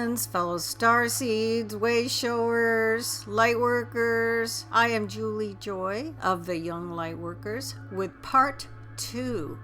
friends, fellow starseeds, way showers, lightworkers. I am Juli Joy of the Young Lightworkers with part 2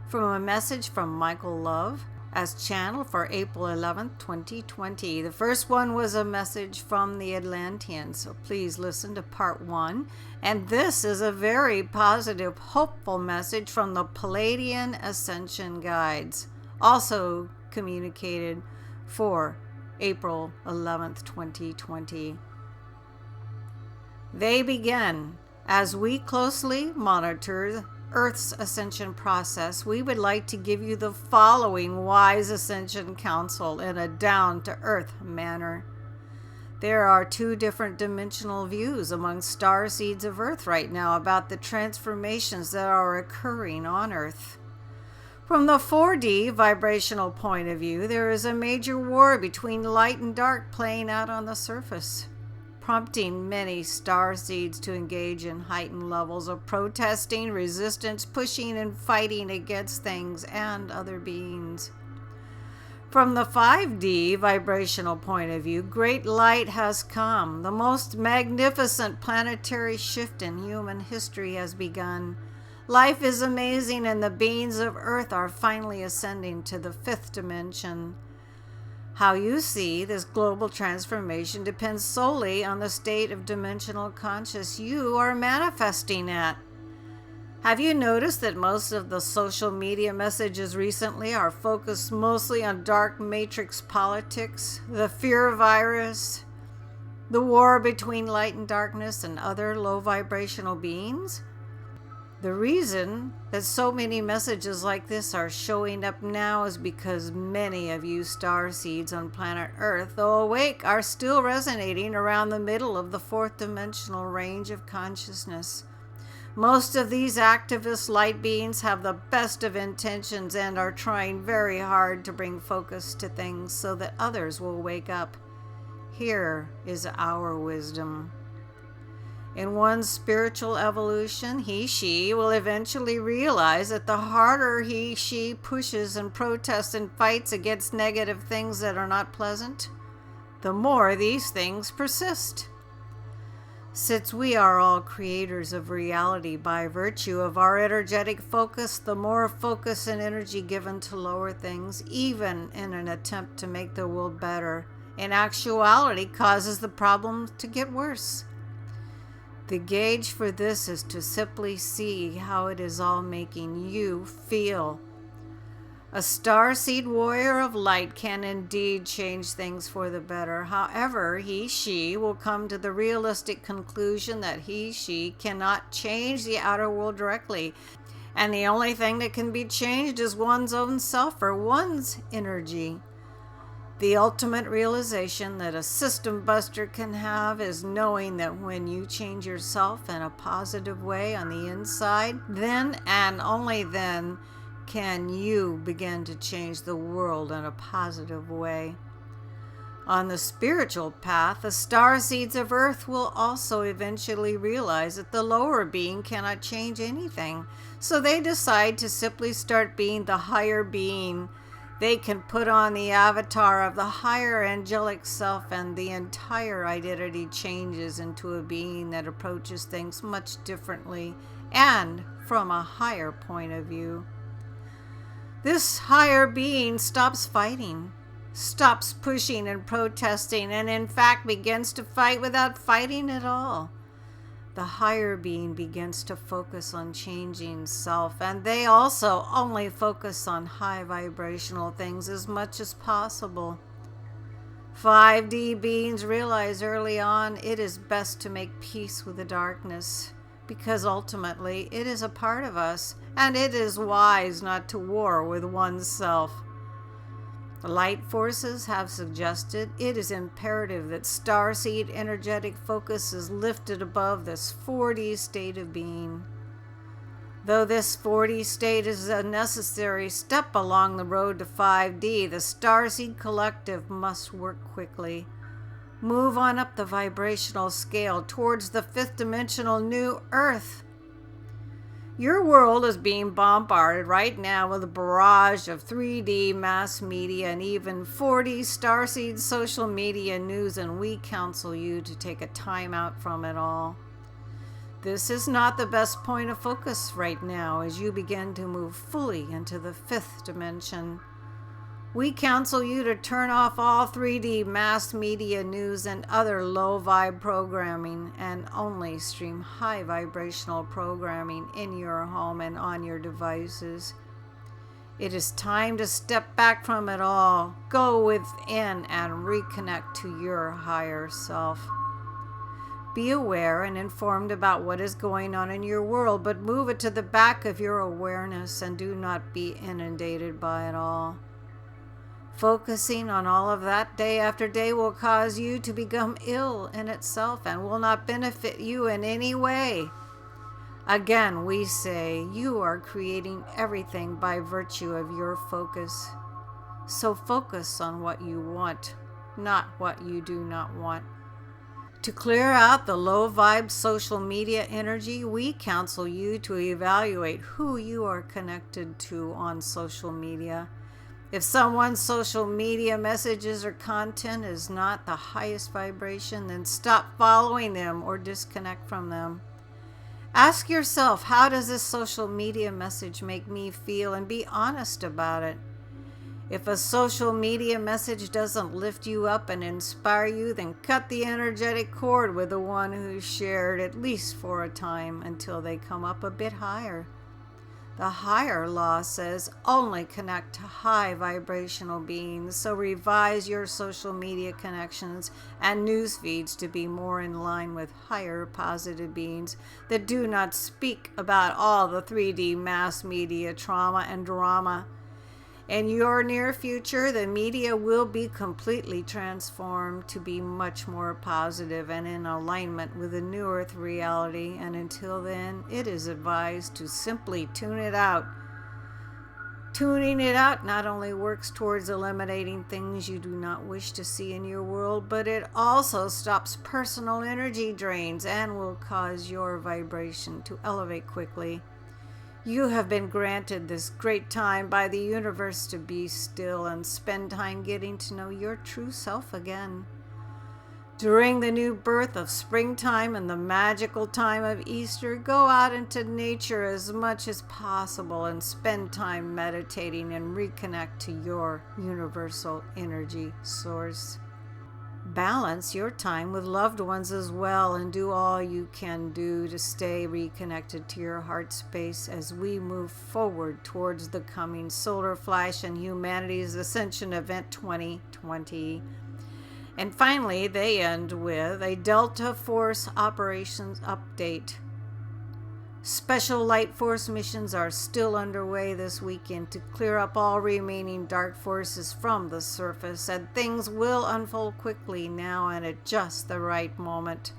from a message from Michael Love as channel for April 11th, 2020. The first one was a message from the Atlanteans, so please listen to part 1. And this is a very positive, hopeful message from the Palladian Ascension Guides, also communicated for April 11th, 2020. They begin, as we closely monitor Earth's ascension process, we would like to give you the following wise ascension counsel in a down-to-earth manner. There are 2 different dimensional views among star seeds of Earth right now about the transformations that are occurring on Earth. From the 4D vibrational point of view, there is a major war between light and dark playing out on the surface, prompting many star seeds to engage in heightened levels of protesting, resistance, pushing, and fighting against things and other beings. From the 5D vibrational point of view, great light has come. The most magnificent planetary shift in human history has begun. Life is amazing, and the beings of Earth are finally ascending to the 5th dimension. How you see this global transformation depends solely on the state of dimensional consciousness you are manifesting at. Have you noticed that most of the social media messages recently are focused mostly on dark matrix politics, the fear virus, the war between light and darkness, and other low vibrational beings? The reason that so many messages like this are showing up now is because many of you star seeds on planet Earth, though awake, are still resonating around the middle of the 4th dimensional range of consciousness. Most of these activist light beings have the best of intentions and are trying very hard to bring focus to things so that others will wake up. Here is our wisdom. In one's spiritual evolution, he/she will eventually realize that the harder he/she pushes and protests and fights against negative things that are not pleasant, the more these things persist. Since we are all creators of reality by virtue of our energetic focus, the more focus and energy given to lower things, even in an attempt to make the world better, in actuality causes the problem to get worse. The gauge for this is to simply see how it is all making you feel. A starseed warrior of light can indeed change things for the better. However, he/she will come to the realistic conclusion that he/she cannot change the outer world directly, and the only thing that can be changed is one's own self or one's energy. The ultimate realization that a system buster can have is knowing that when you change yourself in a positive way on the inside, then and only then can you begin to change the world in a positive way. On the spiritual path, the star seeds of Earth will also eventually realize that the lower being cannot change anything, so they decide to simply start being the higher being. They can put on the avatar of the higher angelic self, and the entire identity changes into a being that approaches things much differently and from a higher point of view. This higher being stops fighting, stops pushing and protesting, and in fact begins to fight without fighting at all. The higher being begins to focus on changing self, and they also only focus on high vibrational things as much as possible. 5D beings realize early on it is best to make peace with the darkness, because ultimately it is a part of us, and it is wise not to war with oneself. The light forces have suggested it is imperative that starseed energetic focus is lifted above this 4D state of being. Though this 4D state is a necessary step along the road to 5D, the starseed collective must work quickly. Move on up the vibrational scale towards the 5th dimensional new Earth. Your world is being bombarded right now with a barrage of 3D mass media and even 40 starseed social media news, and we counsel you to take a time out from it all. This is not the best point of focus right now as you begin to move fully into the 5th dimension. We counsel you to turn off all 3D mass media news and other low vibe programming and only stream high vibrational programming in your home and on your devices. It is time to step back from it all, go within and reconnect to your higher self. Be aware and informed about what is going on in your world, but move it to the back of your awareness and do not be inundated by it all. Focusing on all of that day after day will cause you to become ill in itself and will not benefit you in any way. Again, we say you are creating everything by virtue of your focus. So focus on what you want, not what you do not want. To clear out the low vibe social media energy, we counsel you to evaluate who you are connected to on social media. If someone's social media messages or content is not the highest vibration, then stop following them or disconnect from them. Ask yourself, how does this social media message make me feel, and be honest about it. If a social media message doesn't lift you up and inspire you, then cut the energetic cord with the one who shared, at least for a time, until they come up a bit higher. The higher law says only connect to high vibrational beings, so revise your social media connections and news feeds to be more in line with higher positive beings that do not speak about all the 3D mass media trauma and drama. In your near future, the media will be completely transformed to be much more positive and in alignment with the new earth reality, and until then, it is advised to simply tune it out. Tuning it out not only works towards eliminating things you do not wish to see in your world, but it also stops personal energy drains and will cause your vibration to elevate quickly. You have been granted this great time by the universe to be still and spend time getting to know your true self again. During the new birth of springtime and the magical time of Easter, go out into nature as much as possible and spend time meditating and reconnect to your universal energy source. Balance your time with loved ones as well, and do all you can do to stay reconnected to your heart space as we move forward towards the coming solar flash and humanity's ascension event 2020. And finally, they end with a Delta Force operations update. Special Light Force missions are still underway this weekend to clear up all remaining dark forces from the surface, and things will unfold quickly now and at just the right moment.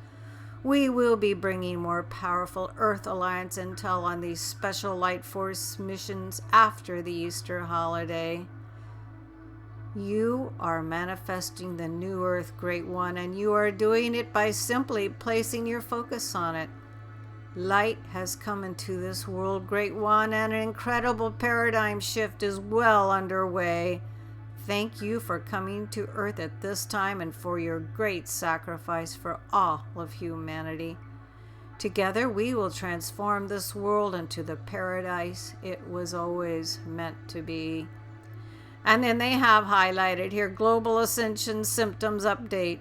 We will be bringing more powerful Earth Alliance intel on these Special Light Force missions after the Easter holiday. You are manifesting the new Earth, Great One, and you are doing it by simply placing your focus on it. Light has come into this world, Great One, and an incredible paradigm shift is well underway. Thank you for coming to Earth at this time and for your great sacrifice for all of humanity. Together we will transform this world into the paradise it was always meant to be. And then they have highlighted here, Global Ascension Symptoms Update.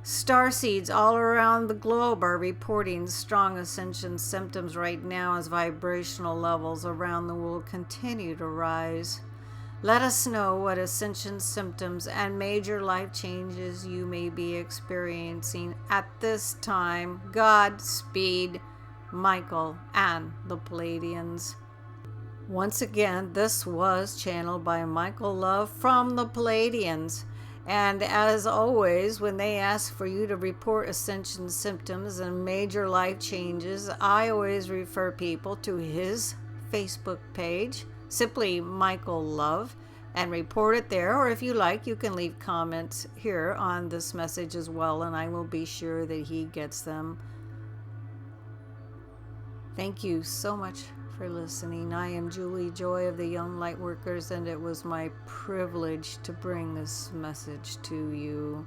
Starseeds all around the globe are reporting strong ascension symptoms right now as vibrational levels around the world continue to rise. Let us know what ascension symptoms and major life changes you may be experiencing at this time. Godspeed, Michael and the Pleiadians. Once again, this was channeled by Michael Love from the Pleiadians. And as always, when they ask for you to report ascension symptoms and major life changes, I always refer people to his Facebook page, simply Michael Love, and report it there. Or if you like, you can leave comments here on this message as well, and I will be sure that he gets them. Thank you so much for listening. I am Juli Joy of the Young Lightworkers, and it was my privilege to bring this message to you.